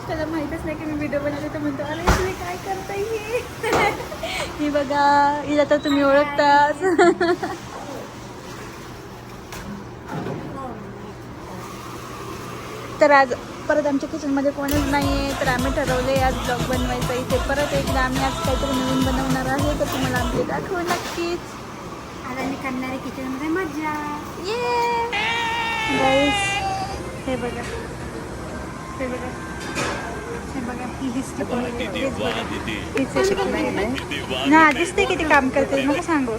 त्याला माहीतच नाही की मी व्हिडिओ बनवते तर म्हणतो अरे तुम्ही काय करताय ही बघा हिला तर तुम्ही ओळखताच. तर आज परत आमच्या किचनमध्ये कोणच नाही आहे तर आम्ही ठरवले आज ब्लॉग बनवायचा इथे परत एकदा आम्ही आज काहीतरी नवीन बनवणार आहे तर तुम्हाला आमचे दाखवू नक्कीच. आज आम्ही करणार आहे किचनमध्ये मजा. ये गाईस हे बघा हे बघा हे बघा ही दिसते ना दिसते किती काम करते मग सांगू.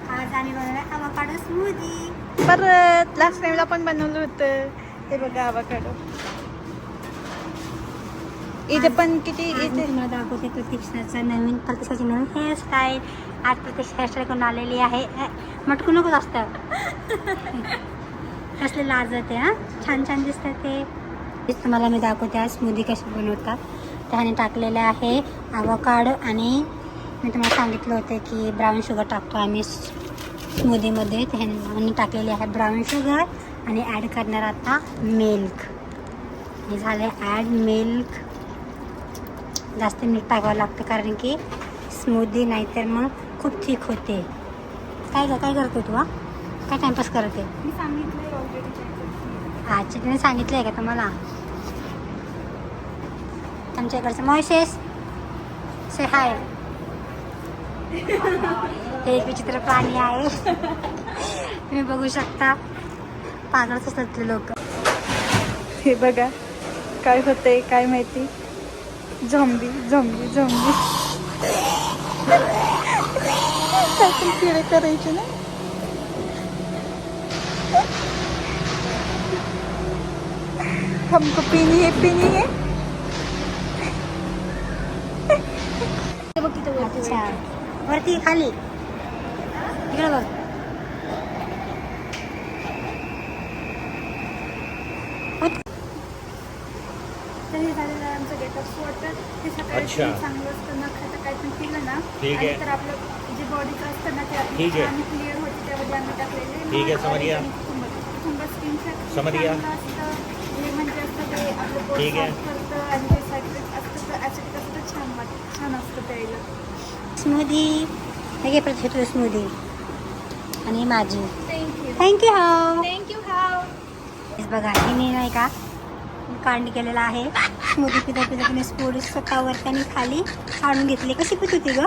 आज आम्ही बनवणार अवाकाडो स्मूदी. परत लास्ट टाइमला पण बनवलं होतं हे बघा अवाकाडो. इथे पण किती इथे तुम्हाला दाखवते प्रतीक्षाचा नवीन प्रतीक्षाची नवीन हेअरस्टाईल. आज प्रतीक्षा हेअरस्टाईल करून आलेली आहे. मटकू नको जास्त कसले लाजते हां छान छान दिसतात ते. तुम्हाला मी दाखवते आज स्मूदी कशी बनवतात. त्याने टाकलेले आहे अवाकाडो आणि मी तुम्हाला सांगितलं होतं की ब्राऊन शुगर टाकतो आम्ही स्मूदीमध्ये. त्याने टाकलेले आहे ब्राऊन शुगर आणि ॲड करणार आता मिल्क. हे झालं ॲड मिल्क. जास्त मीठ टाकावं लागतं कारण की स्मूदी नाहीतर मग खूप थिक होते. काय करते तू काय टाइमपास करते. मी सांगितलं ऑलरेडी. अच्छा तिने सांगितलं आहे का तुम्हाला. आमच्या इकडचं मॉइसेस से हाय. हे एक विचित्र प्राणी आहे. तुम्ही बघू शकता पागलच असतात ते लोक. हे बघा काय होतंय काय माहिती. झोंबी झोंबी झोंबी काहीतरी किडे करायचे ना. हमको पीनी है बघ तिथं वरती अच्छा वरती खाली इकडे बघ. तर हे झालेलं आहे आमचं गेटअप वाटर. ते सकाळी चांगलं असतं न खाता काय पण पिलं ना तर आपलं जे बॉडीचं असतं ना ते आपली आणि क्लिअर होते त्यामध्ये आम्ही टाकलेले. ठीक आहे समरिया समरिया असतं हे म्हणजे असतं ते आपलं बॉडी साफ करतं आणि ते सायट्रिक असतं तर ॲसिडिक असतं छान वाटतं छान असतं प्यायला. स्मूदी हे घे प्रत्येक स्मूदी आणि माझी. थँक्यू थँक्यू हाव. थँक्यू हाव. बघा हिने नाही का कांड केलेला आहे. स्मूदी पिता पिता तिने स्पोर्ट स्वतःवर त्याने खाली काढून घेतली. कशी पित होती ग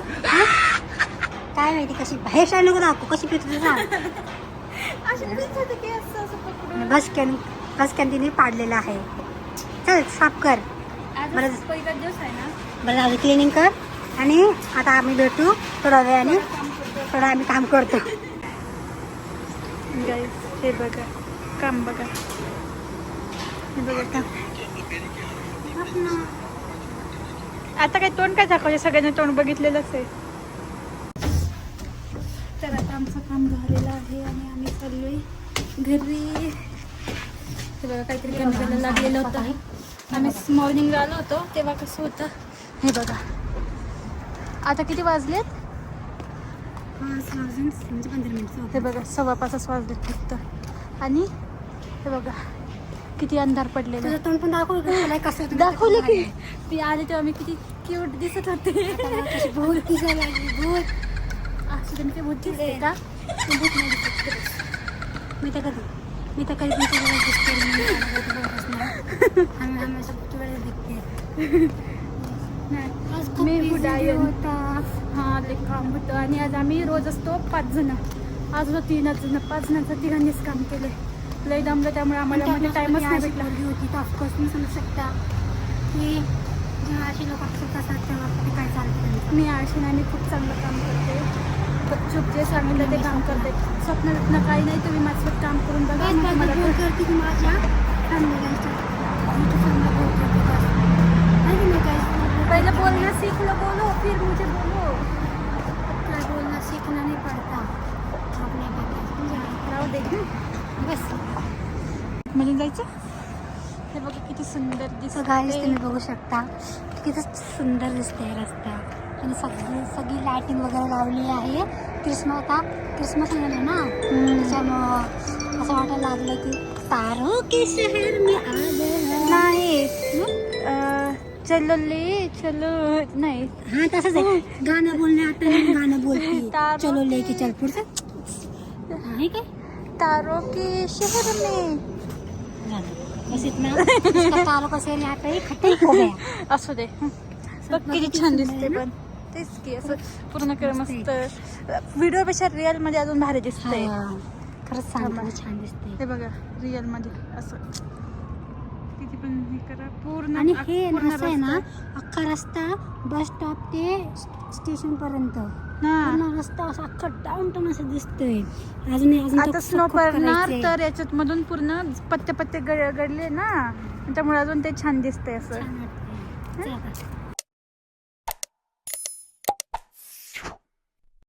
काय माहिती कशी बाहेर शाळा नको दाखवू कशी पित होती सांग. भसक्यान तिने पाडलेलं आहे. चल साफ कर. बरं पहिला दिवस आहे ना. बरं झालं क्लिनिंग कर आणि आता आम्ही भेटू थोडा वेळाने. थोडं आम्ही काम करतो. गाईस हे बघा काम बघा हे बघा काम. आता काय तोंड काय दाखवायचे सगळ्यांनी तोंड बघितलेलंच आहे. तर आता आमचं काम झालेलं आहे आणि आम्ही चाललोय घरी. हे बघा काहीतरी केमिकल लागलेलं होतं. आम्ही मॉर्निंगला आलो होतो तेव्हा कसं होतं हे बघा. आता किती वाजलेत 15 मिनिटं. हे बघा 5:15 वाजलेत फक्त. आणि हे बघा किती अंधार पडलेला. तुझं तोंड पण दाखवलं कसं दाखवलं की मी आले तेव्हा मी किती क्यूट दिसत होते. भूत दिसायला लागली भूत. असं तुम्ही भूत दिसते का. भूत नाही दिसत. मी तर कधी तुमच्या दिसते आम्ही तुला दिसते. मी होता हां ते काम होतं आणि आज आम्ही रोज असतो 5 जण. आज 3 जण 5 जणांचं 3घांनीच काम केलं. लय दमलं त्यामुळे आम्हाला मध्ये टाईमच नाही भेटला. होती तर ऑफकोर्स मी समजू शकता की जेव्हा अशी लोक असतात तेव्हा काय चालतं. मी आळशीने आणि खूप चांगलं काम करते. चूप जे सांगितलं ते काम करते. स्वप्न काही नाही तुम्ही माझं काम करून बघा. मला करते की माझ्या पहले बोलना सीख लो बोलो फिर मुझे बोलो. काय बोलणं सीखना नहीं पडता. राहू दे बस म्हणजे जायचं. हे बघा किती सुंदर दिसत गाईस तुम्ही बघू शकता किती सुंदर दिसते रस्ता. आणि सगळी लायटिंग वगैरे लावली आहे. क्रिसमस येणार ना, त्याच्यामुळं असं वाटायला लागलं की तारो के शहर में आ गया. नाही चलो ले चलो नाही. हा तसंच आहे गाणं बोलणे. आता मी गाणं बोलते तारो चलो लेके चल पुढचं आहे काय तारो के शहर में बस इतना तारो का शहर यहाँ पे खट्टा हो गया. असू दे. बघ किती छान दिसते. पण तेच की असं पूर्ण कर मस्त. व्हिडिओ पेक्षा रिअल मध्ये अजून भारी दिसते. खरंच छान दिसते. हे बघा रिअल मध्ये असं किती पण हे करा पूर्ण. आणि हे पूर्ण असं आहे ना रस्ता. अख्खा रस्ता बस स्टॉप ते स्टेशन पर्यंत पूर्ण रस्ता असा अख्खा डाऊन असं दिसतोय. अजून आता स्नो पडणार तर याच्यात मधून पूर्ण पत्ते गडले ना, त्यामुळे अजून ते छान दिसतंय असं. छान वाटतंय. चला आता.